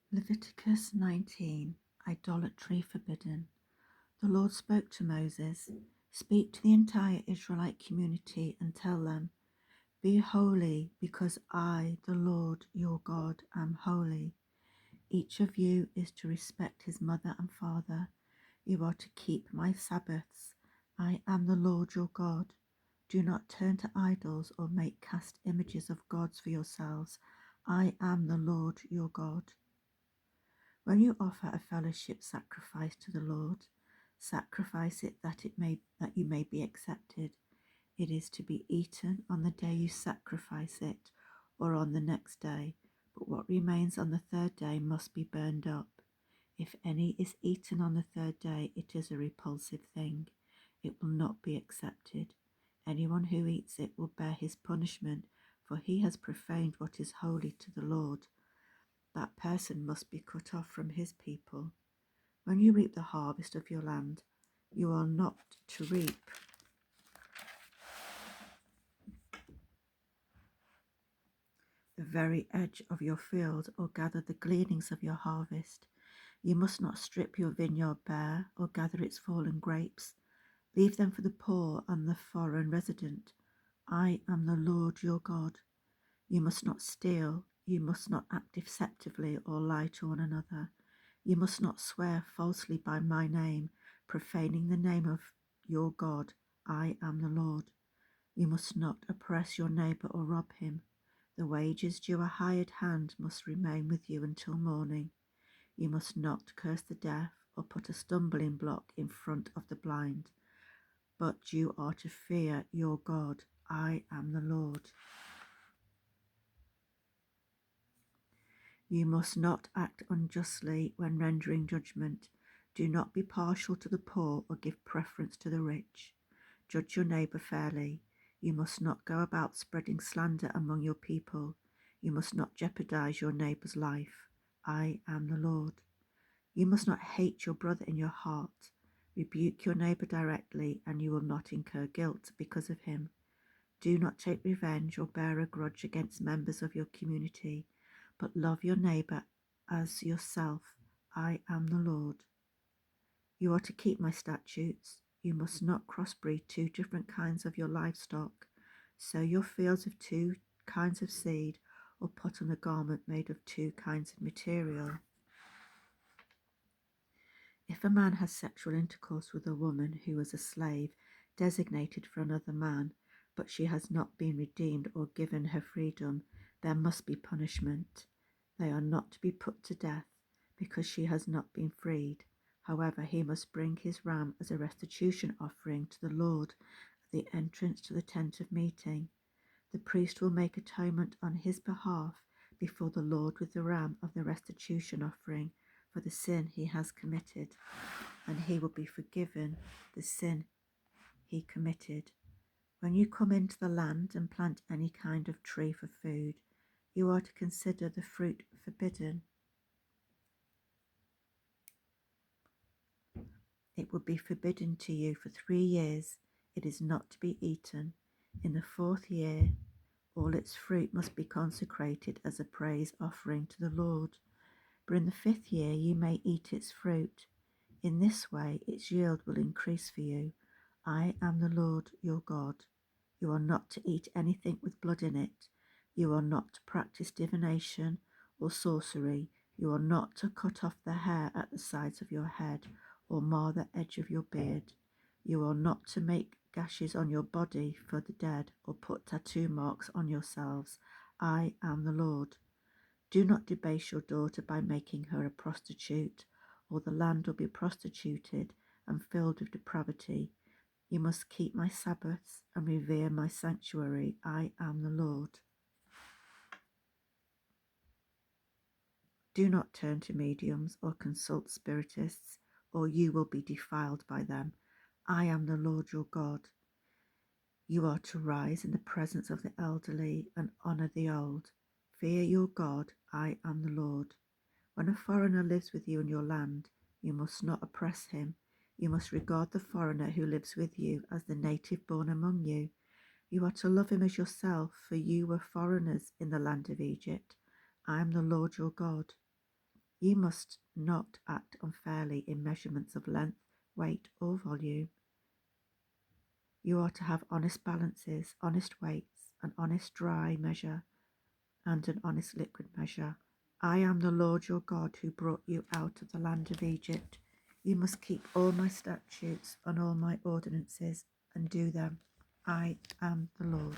Leviticus 19. Idolatry forbidden. The Lord spoke to Moses, "Speak to the entire Israelite community and tell them, 'Be holy, because I, the Lord your God, am holy. Each of you is to respect his mother and father. You are to keep my Sabbaths. I am the Lord your God. Do not turn to idols or make cast images of gods for yourselves. I am the Lord your God.' When you offer a fellowship sacrifice to the Lord, sacrifice it that you may be accepted. It is to be eaten on the day you sacrifice it, or on the next day, but what remains on the third day must be burned up. If any is eaten on the third day, it is a repulsive thing. It will not be accepted. Anyone who eats it will bear his punishment, for he has profaned what is holy to the Lord. That person must be cut off from his people. When you reap the harvest of your land, you are not to reap the very edge of your field or gather the gleanings of your harvest. You must not strip your vineyard bare or gather its fallen grapes. Leave them for the poor and the foreign resident. I am the Lord your God. You must not steal. You must not act deceptively or lie to one another. You must not swear falsely by my name, profaning the name of your God. I am the Lord. You must not oppress your neighbor or rob him. The wages due a hired hand must remain with you until morning. You must not curse the deaf or put a stumbling block in front of the blind, but you are to fear your God. I am the Lord. You must not act unjustly when rendering judgment. Do not be partial to the poor or give preference to the rich. Judge your neighbor fairly. You must not go about spreading slander among your people. You must not jeopardize your neighbor's life. I am the Lord. You must not hate your brother in your heart. Rebuke your neighbor directly, and you will not incur guilt because of him. Do not take revenge or bear a grudge against members of your community, but love your neighbor as yourself. I am the Lord. You are to keep my statutes. You must not crossbreed two different kinds of your livestock. Sow your fields of two kinds of seed, or put on a garment made of two kinds of material. If a man has sexual intercourse with a woman who is a slave designated for another man, but she has not been redeemed or given her freedom, there must be punishment. They are not to be put to death because she has not been freed. However, he must bring his ram as a restitution offering to the Lord at the entrance to the tent of meeting. The priest will make atonement on his behalf before the Lord with the ram of the restitution offering for the sin he has committed, and he will be forgiven the sin he committed. When you come into the land and plant any kind of tree for food, you are to consider the fruit forbidden. It will be forbidden to you for 3 years. It is not to be eaten. In the 4th year, all its fruit must be consecrated as a praise offering to the Lord. But in the 5th year you may eat its fruit. In this way its yield will increase for you. I am the Lord your God. You are not to eat anything with blood in it. You are not to practice divination or sorcery. You are not to cut off the hair at the sides of your head or mar the edge of your beard. You are not to make gashes on your body for the dead or put tattoo marks on yourselves. I am the Lord. Do not debase your daughter by making her a prostitute, or the land will be prostituted and filled with depravity. You must keep my Sabbaths and revere my sanctuary. I am the Lord. Do not turn to mediums or consult spiritists, or you will be defiled by them. I am the Lord your God. You are to rise in the presence of the elderly and honor the old. Fear your God. I am the Lord. When a foreigner lives with you in your land, you must not oppress him. You must regard the foreigner who lives with you as the native born among you. You are to love him as yourself, for you were foreigners in the land of Egypt. I am the Lord your God. You must not act unfairly in measurements of length, weight, or volume. You are to have honest balances, honest weights, an honest dry measure, and an honest liquid measure. I am the Lord your God who brought you out of the land of Egypt. You must keep all my statutes and all my ordinances and do them. I am the Lord.